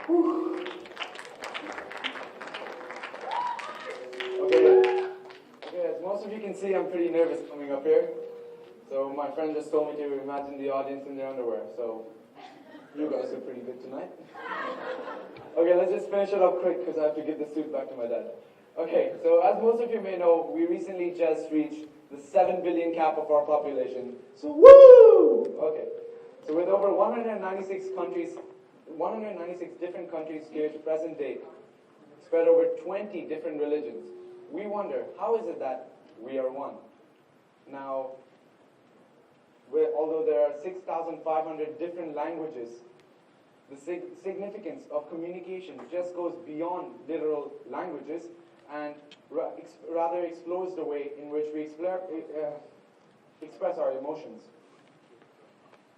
Whew. Okay, as most of you can see, I'm pretty nervous coming up here. So my friend just told me to imagine the audience in their underwear. So you guys are pretty good tonight. Okay, let's just finish it up quick because I have to give the suit back to my dad. Okay, so as most of you may know, we recently just reached the 7 billion cap of our population. So woo! Okay, so with over 196 different countries here to present date, spread over 20 different religions, we wonder, how is it that we are one? Now, although there are 6,500 different languages, the significance of communication just goes beyond literal languages and rather explores the way in which we express our emotions.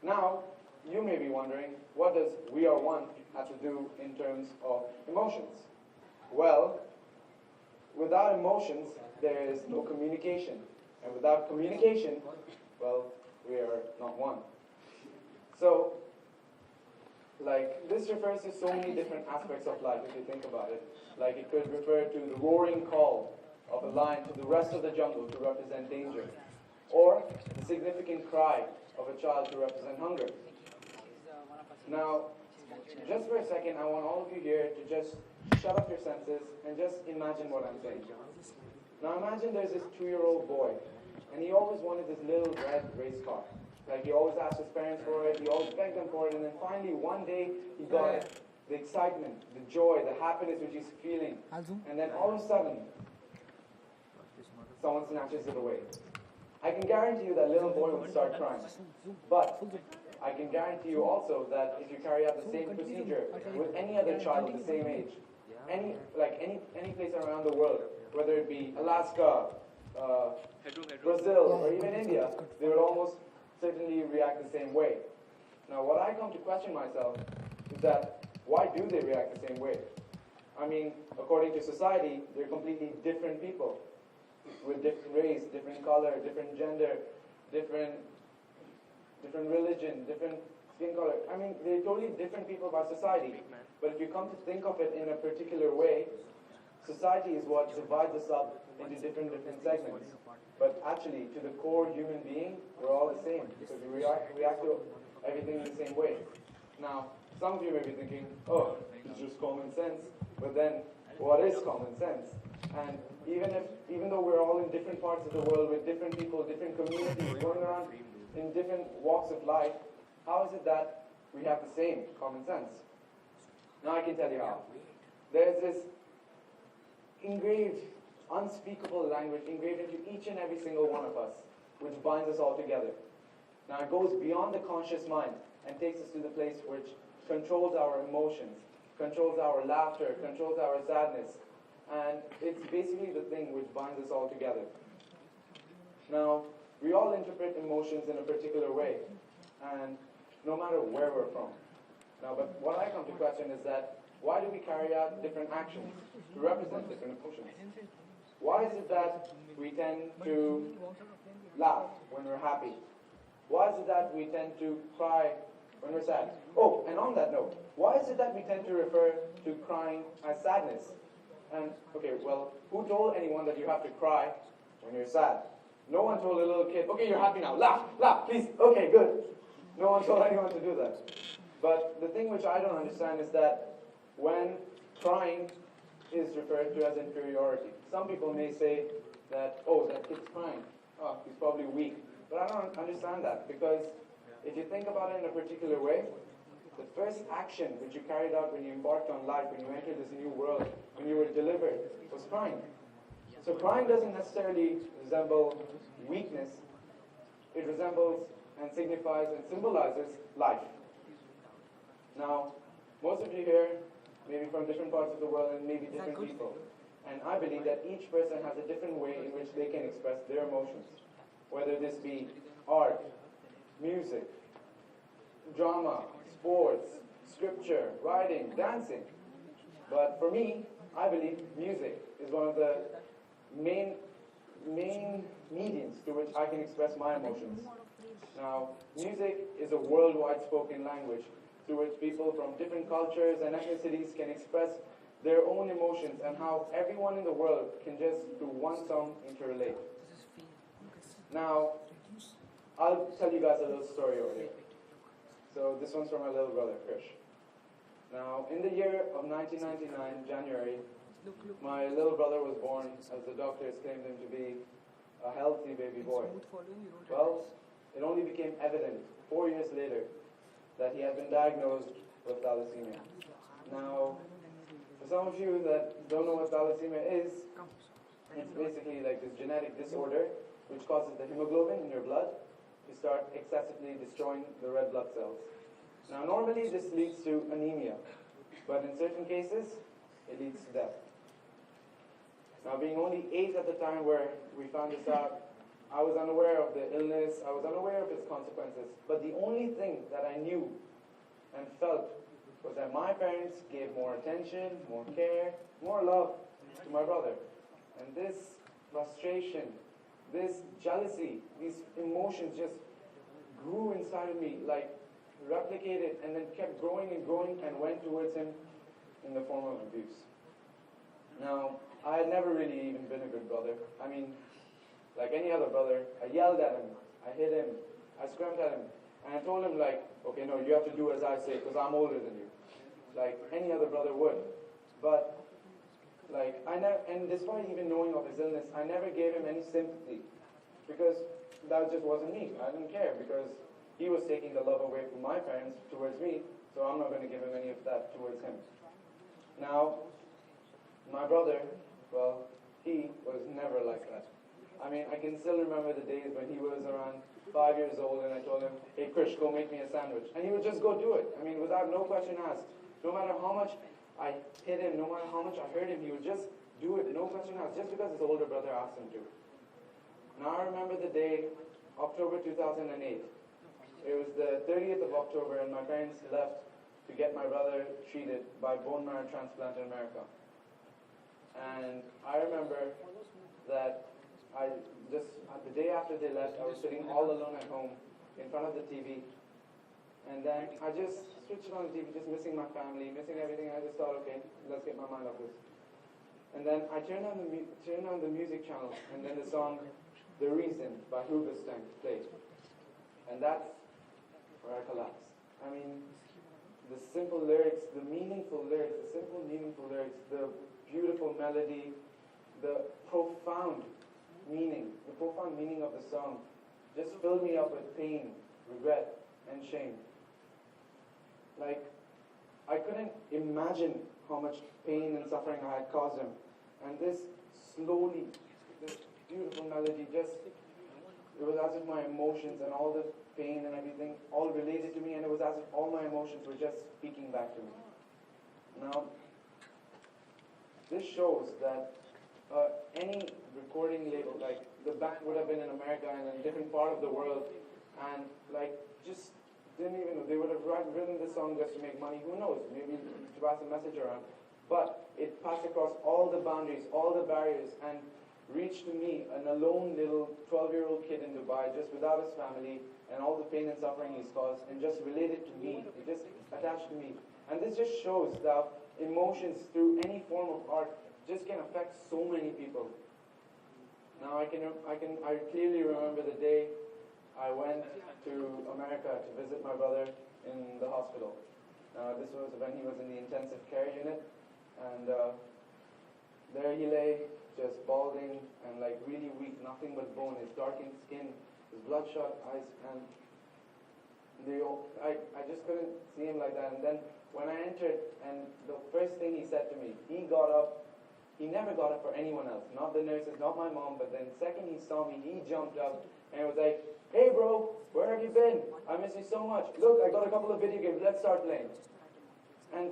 Now, you may be wondering, what does "we are one" have to do in terms of emotions? Well, without emotions, there is no communication. And without communication, well, we are not one. So, this refers to so many different aspects of life if you think about it. Like it could refer to the roaring call of a lion to the rest of the jungle to represent danger, or the significant cry of a child to represent hunger. Now, just for a second, I want all of you here to just shut up your senses and just imagine what I'm saying. Now imagine there's this 2-year-old boy, and he always wanted this little red race car. Like he always asked his parents for it, he always begged them for it, and then finally one day he got it. The excitement, the joy, the happiness which he's feeling. And then all of a sudden, someone snatches it away. I can guarantee you that little boy would start crying. But I can guarantee you also that if you carry out the same procedure with any other child of the same age, any place around the world, whether it be Alaska, Brazil, or even India, they would almost certainly react the same way. Now, what I come to question myself is that why do they react the same way? I mean, according to society, they're completely different people with different race, different color, different gender, different religion, different skin color. I mean, they're totally different people by society. But if you come to think of it in a particular way, society is what divides us up into different segments. But actually, to the core human being, we're all the same because we react to everything in the same way. Now, some of you may be thinking, oh, it's just common sense. But then, what is common sense? And even though we're all in different parts of the world with different people, different communities, going around in different walks of life, how is it that we have the same common sense? Now I can tell you how. There's this engraved, unspeakable language engraved into each and every single one of us, which binds us all together. Now it goes beyond the conscious mind and takes us to the place which controls our emotions, controls our laughter, controls our sadness, and it's basically the thing which binds us all together. Now, we all interpret emotions in a particular way, and no matter where we're from. Now, but what I come to question is that why do we carry out different actions to represent different emotions? Why is it that we tend to laugh when we're happy? Why is it that we tend to cry when we're sad? Oh, and on that note, why is it that we tend to refer to crying as sadness? And, okay, well, who told anyone that you have to cry when you're sad? No one told a little kid, okay, you're happy now, laugh, please, okay, good. No one told anyone to do that. But the thing which I don't understand is that when crying is referred to as inferiority, some people may say that, oh, that kid's crying, oh, he's probably weak. But I don't understand that, because if you think about it in a particular way, the first action which you carried out when you embarked on life, when you entered this new world, when you were delivered, was crying. So crying doesn't necessarily resemble weakness. It resembles and signifies and symbolizes life. Now, most of you here may be from different parts of the world and maybe different people. And I believe that each person has a different way in which they can express their emotions. Whether this be art, music, drama, sports, scripture, writing, dancing. But for me, I believe music is one of the main mediums through which I can express my emotions. Now, music is a worldwide spoken language, through which people from different cultures and ethnicities can express their own emotions, and how everyone in the world can just, through one song, interrelate. Now, I'll tell you guys a little story over here. So this one's from my little brother, Krish. Now, in the year of 1999, January, my little brother was born, as the doctors claimed him to be a healthy baby boy. Well, it only became evident 4 years later that he had been diagnosed with thalassemia. Now, for some of you that don't know what thalassemia is, it's basically like this genetic disorder which causes the hemoglobin in your blood to start excessively destroying the red blood cells. Now, normally this leads to anemia, but in certain cases, it leads to death. Now, being only 8 at the time where we found this out, I was unaware of the illness, I was unaware of its consequences, but the only thing that I knew and felt was that my parents gave more attention, more care, more love to my brother. And this frustration, this jealousy, these emotions just grew inside of me, like replicated and then kept growing and went towards him in the form of abuse. Now, I had never really even been a good brother. I mean, like any other brother, I yelled at him, I hit him, I screamed at him, and I told him like, okay, no, you have to do as I say because I'm older than you. Like any other brother would. But like and despite even knowing of his illness, I never gave him any sympathy because that just wasn't me. I didn't care because he was taking the love away from my parents towards me, so I'm not going to give him any of that towards him. Now, my brother, well, he was never like that. I mean, I can still remember the days when he was around 5 years old and I told him, hey Krish, go make me a sandwich. And he would just go do it. I mean, without no question asked. No matter how much I hit him, no matter how much I hurt him, he would just do it, no question asked, just because his older brother asked him to. Now I remember the day, October 2008. It was the 30th of October and my parents left to get my brother treated by bone marrow transplant in America. And I remember that the day after they left, I was sitting all alone at home in front of the TV. And then I just switched on the TV, just missing my family, missing everything. I just thought, okay, let's get my mind off this. And then I turned on the music channel, and then the song "The Reason" by Hoobastank played. And that's where I collapsed. I mean, the simple lyrics, the meaningful lyrics, the simple meaningful lyrics, the beautiful melody, the profound meaning of the song just filled me up with pain, regret, and shame. Like, I couldn't imagine how much pain and suffering I had caused him. And this beautiful melody it was as if my emotions and all the pain and everything all related to me, and it was as if all my emotions were just speaking back to me. Now, this shows that any recording label, like the band would have been in America and in a different part of the world, and like just didn't even know. They would have written this song just to make money. Who knows? Maybe to pass a message around. But it passed across all the boundaries, all the barriers, and reached to me, an alone little 12-year-old kid in Dubai, just without his family, and all the pain and suffering he's caused, and just related to me. It just attached to me. And this just shows that emotions through any form of art just can affect so many people. Now I clearly remember the day I went to America to visit my brother in the hospital. This was when he was in the intensive care unit, and there he lay, just balding and like really weak, nothing but bone, his darkened skin, his bloodshot eyes, and I just couldn't see him like that. And then when I entered, and the first thing he said to me, he got up. He never got up for anyone else, not the nurses, not my mom, but then second he saw me, he jumped up and was like, hey bro, where have you been? I miss you so much. Look, I got a couple of video games, let's start playing. And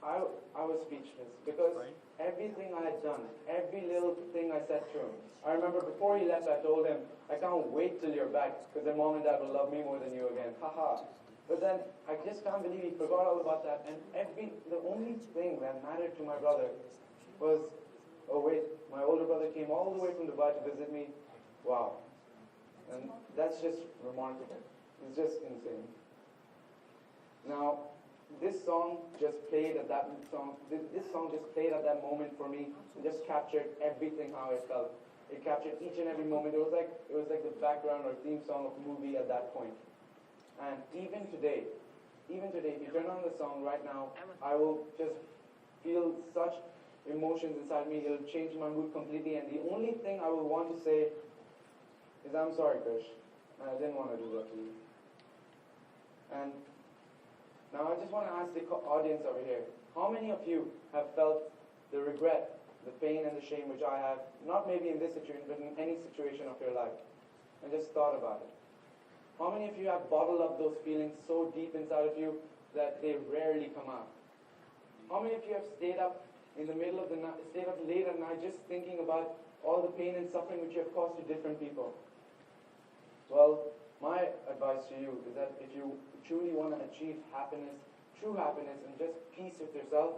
I was speechless because everything I had done, every little thing I said to him. I remember before he left, I told him, I can't wait till you're back because then mom and dad will love me more than you again. Haha. But then I just can't believe he forgot all about that. And the only thing that mattered to my brother was, oh wait, my older brother came all the way from Dubai to visit me. Wow. And that's just remarkable. It's just insane. Now, this song just played at that this song just played at that moment for me and just captured everything how I felt. It captured each and every moment. It was like the background or theme song of a movie at that point. And even today, if you turn on the song right now, I will just feel such emotions inside me. It'll change my mood completely. And the only thing I will want to say is, I'm sorry, Krish. I didn't want to do that to you. And now I just want to ask the audience over here, how many of you have felt the regret, the pain and the shame which I have, not maybe in this situation, but in any situation of your life, and just thought about it? How many of you have bottled up those feelings so deep inside of you that they rarely come out? How many of you have stayed up in the middle of the night, stayed up late at night just thinking about all the pain and suffering which you have caused to different people? Well, my advice to you is that if you truly want to achieve happiness, true happiness, and just peace with yourself,